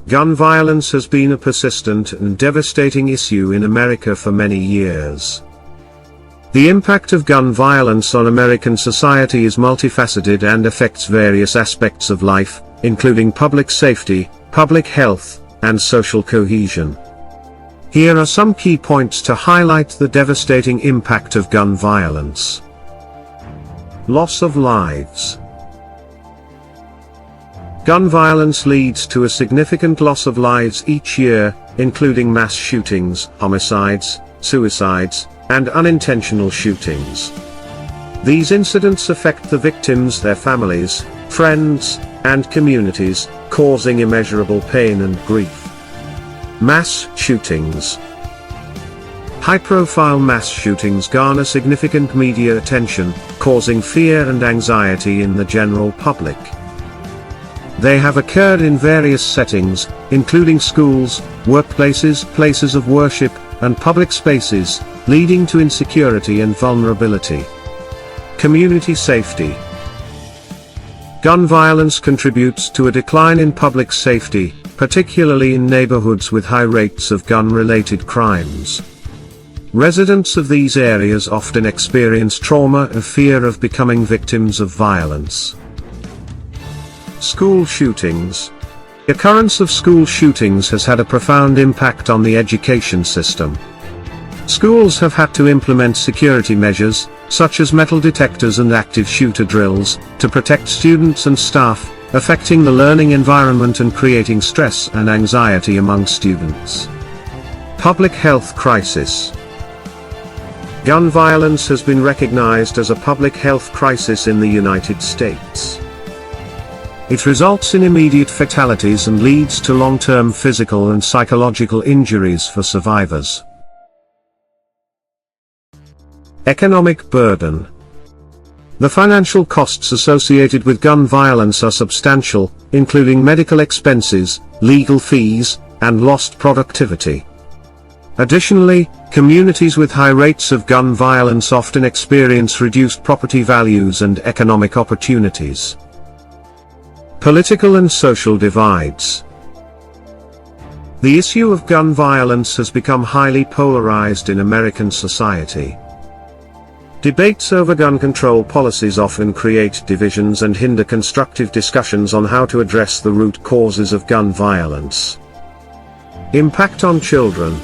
Gun violence has been a persistent and devastating issue in America for many years. The impact of gun violence on American society is multifaceted and affects various aspects of life, including public safety, public health, and social cohesion. Here are some key points to highlight the devastating impact of gun violence. Loss of lives. Gun violence leads to a significant loss of lives each year, including mass shootings, homicides, suicides, and unintentional shootings. These incidents affect the victims, their families, friends, and communities, causing immeasurable pain and grief. Mass shootings. High-profile mass shootings garner significant media attention, causing fear and anxiety in the general public. They have occurred in various settings, including schools, workplaces, places of worship, and public spaces, leading to insecurity and vulnerability. Community safety. Gun violence contributes to a decline in public safety, particularly in neighborhoods with high rates of gun-related crimes. Residents of these areas often experience trauma and fear of becoming victims of violence. School shootings. The occurrence of school shootings has had a profound impact on the education system. Schools have had to implement security measures, such as metal detectors and active shooter drills, to protect students and staff, affecting the learning environment and creating stress and anxiety among students. Public health crisis. Gun violence has been recognized as a public health crisis in the United States. It results in immediate fatalities and leads to long-term physical and psychological injuries for survivors. Economic burden. The financial costs associated with gun violence are substantial, including medical expenses, legal fees, and lost productivity. Additionally, communities with high rates of gun violence often experience reduced property values and economic opportunities. Political and social divides. The issue of gun violence has become highly polarized in American society. Debates over gun control policies often create divisions and hinder constructive discussions on how to address the root causes of gun violence. Impact on children.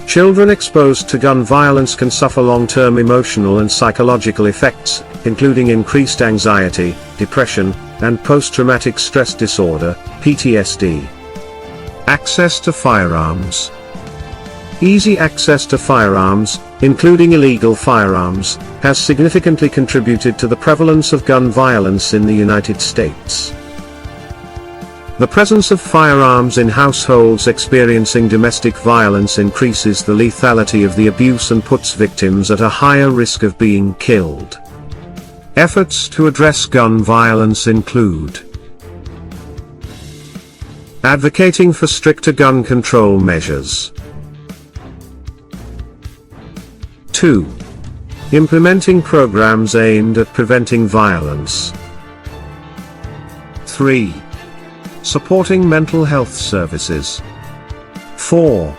Children exposed to gun violence can suffer long-term emotional and psychological effects, including increased anxiety, depression, and post-traumatic stress disorder, PTSD. Access to firearms. Easy access to firearms, including illegal firearms, has significantly contributed to the prevalence of gun violence in the United States. The presence of firearms in households experiencing domestic violence increases the lethality of the abuse and puts victims at a higher risk of being killed. Efforts to address gun violence include advocating for stricter gun control measures. 2. Implementing programs aimed at preventing violence. 3. Supporting mental health services. 4.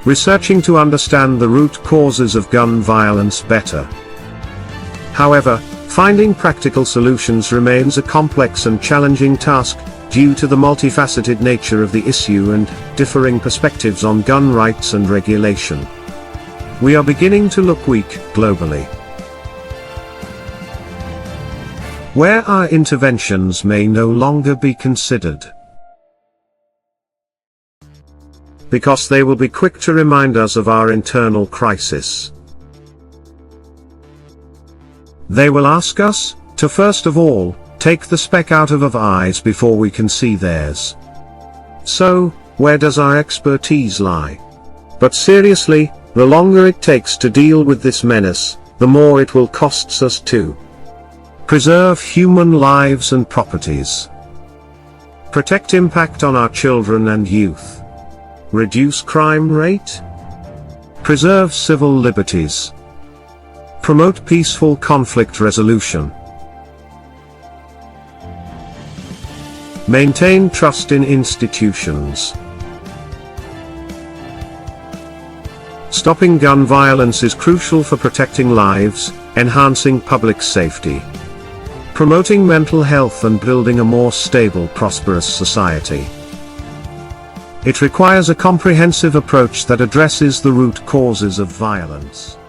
Researching to understand the root causes of gun violence better. However, finding practical solutions remains a complex and challenging task, due to the multifaceted nature of the issue and differing perspectives on gun rights and regulation. We are beginning to look weak, globally. Where our interventions may no longer be considered. Because they will be quick to remind us of our internal crisis. They will ask us to first of all take the speck out of our eyes before we can see theirs. So, where does our expertise lie? But seriously, the longer it takes to deal with this menace, the more it will cost us to preserve human lives and properties, protect impact on our children and youth, reduce crime rate, preserve civil liberties, promote peaceful conflict resolution, Maintain trust in institutions. Stopping gun violence is crucial for protecting lives, enhancing public safety, promoting mental health and building a more stable, prosperous society. It requires a comprehensive approach that addresses the root causes of violence.